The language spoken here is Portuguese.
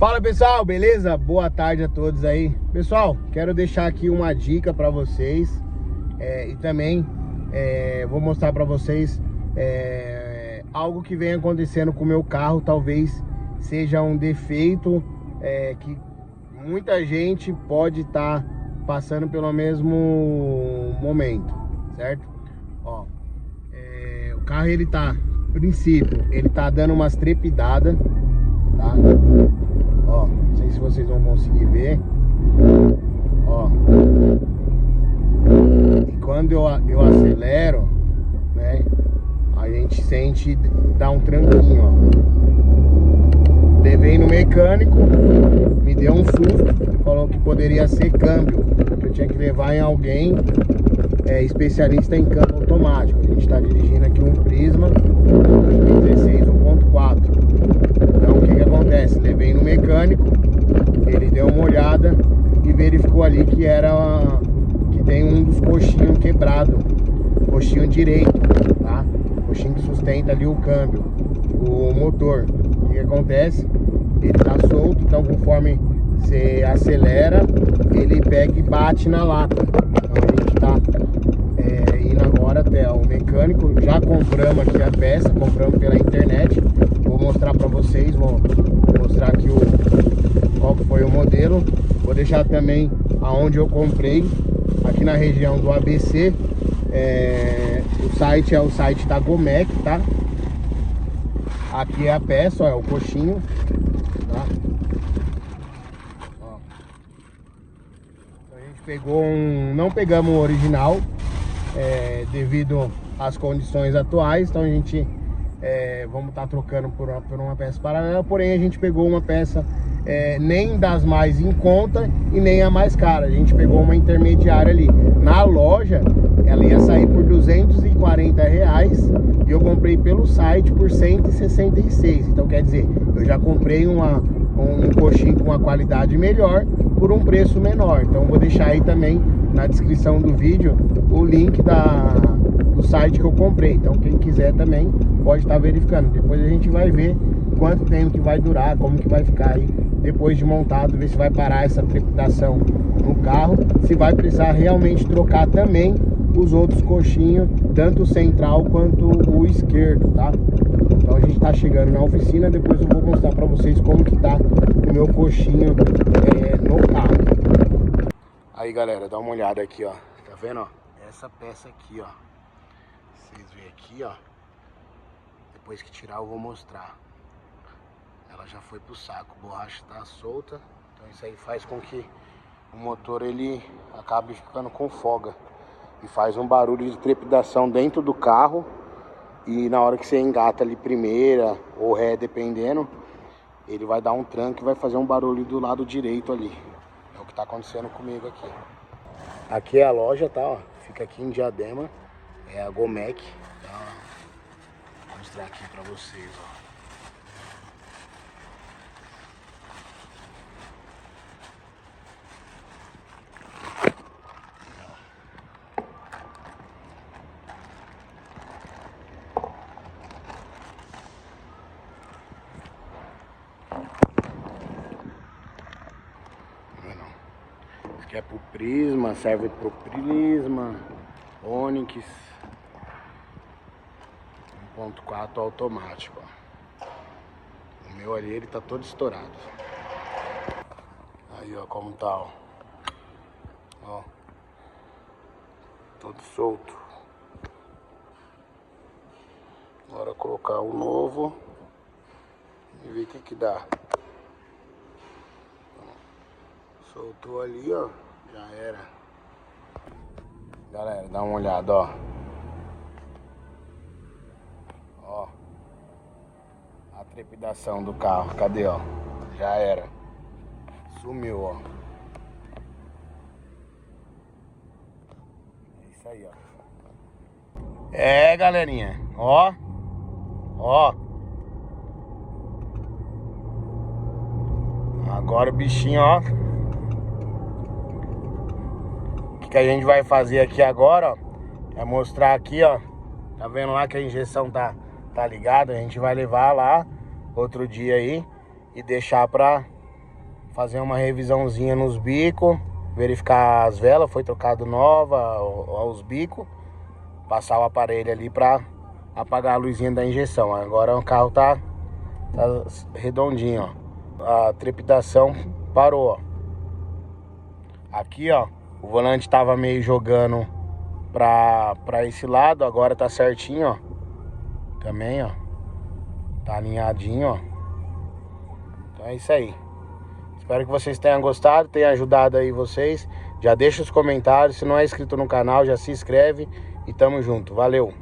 Fala pessoal, beleza? Boa tarde a todos aí. Pessoal, quero deixar aqui uma dica para vocês e também vou mostrar para vocês algo que vem acontecendo com o meu carro. Talvez seja um defeito que muita gente pode estar passando pelo mesmo momento, certo? Ó, o carro ele tá, a princípio, ele tá dando umas trepidadas, tá? Ó, não sei se vocês vão conseguir ver. Ó. E quando eu acelero, né? A gente sente dar um tranquinho, ó. Levei no mecânico, me deu um susto, falou que poderia ser câmbio, que eu tinha que levar em alguém especialista em câmbio automático. A gente está dirigindo aqui um Prisma 2016 1.4. Então o que acontece? Levei no mecânico, ele deu uma olhada e verificou ali que tem um dos coxinhos quebrado, coxinho direito, tá? Coxinho que sustenta ali o câmbio, o motor. O que acontece? Ele tá solto, então conforme você acelera, ele pega e bate na lata. Então a gente tá indo agora até o mecânico. Já compramos aqui a peça, compramos pela internet. Vou mostrar para vocês, vou mostrar aqui qual foi o modelo. Vou deixar também aonde eu comprei, aqui na região do ABC. O site é o site da Gomec, tá? Aqui é a peça, ó, é o coxinho, tá? Ó. Então a gente pegou não pegamos o original, devido às condições atuais. Então a gente vamos estar trocando por uma peça paralela, porém a gente pegou uma peça nem das mais em conta e nem a mais cara. A gente pegou uma intermediária ali. Na loja ela ia sair por R$240 e eu comprei pelo site por 166. Então quer dizer, eu já comprei um coxinho com uma qualidade melhor por um preço menor. Então vou deixar aí também na descrição do vídeo o link do site que eu comprei. Então quem quiser também pode estar verificando. Depois a gente vai ver quanto tempo que vai durar, como que vai ficar aí depois de montado, ver se vai parar essa trepidação no carro, se vai precisar realmente trocar também os outros coxinhos, tanto o central quanto o esquerdo, tá? Então a gente tá chegando na oficina, depois eu vou mostrar para vocês como que tá o meu coxinho no carro. Aí galera, dá uma olhada aqui, ó, tá vendo, ó? Essa peça aqui, ó, vocês veem aqui, ó, depois que tirar eu vou mostrar. Ela já foi pro saco, a borracha tá solta, então isso aí faz com que o motor ele acabe ficando com folga e faz um barulho de trepidação dentro do carro. E na hora que você engata ali primeira ou ré, dependendo, ele vai dar um tranco e vai fazer um barulho do lado direito ali. É o que tá acontecendo comigo aqui. Aqui é a loja, tá, ó, fica aqui em Diadema, é a Gomec, tá? Vou mostrar aqui pra vocês, ó. Que é pro Prisma, serve pro Prisma, Onix 1.4 automático, ó. O meu ali, ele tá todo estourado. Aí, ó, como tá, ó. Ó. Todo solto. Agora colocar o novo e ver o que dá. Soltou ali, ó, já era. Galera, dá uma olhada, ó. Ó. A trepidação do carro, cadê, ó? Já era. Sumiu, ó. É isso aí, ó. Galerinha, ó. Ó. Agora o bichinho, ó. Que a gente vai fazer aqui agora, ó, é mostrar aqui, ó, tá vendo lá que a injeção tá ligada? A gente vai levar lá outro dia aí e deixar pra fazer uma revisãozinha nos bicos, verificar as velas, foi trocado nova, os bicos, passar o aparelho ali pra apagar a luzinha da injeção. Agora o carro tá redondinho, ó. A trepidação parou, ó. Aqui, ó, o volante tava meio jogando pra esse lado, agora tá certinho, ó. Também, ó, tá alinhadinho, ó. Então é isso aí. Espero que vocês tenham gostado, tenha ajudado aí vocês. Já deixa os comentários, se não é inscrito no canal, já se inscreve e tamo junto. Valeu!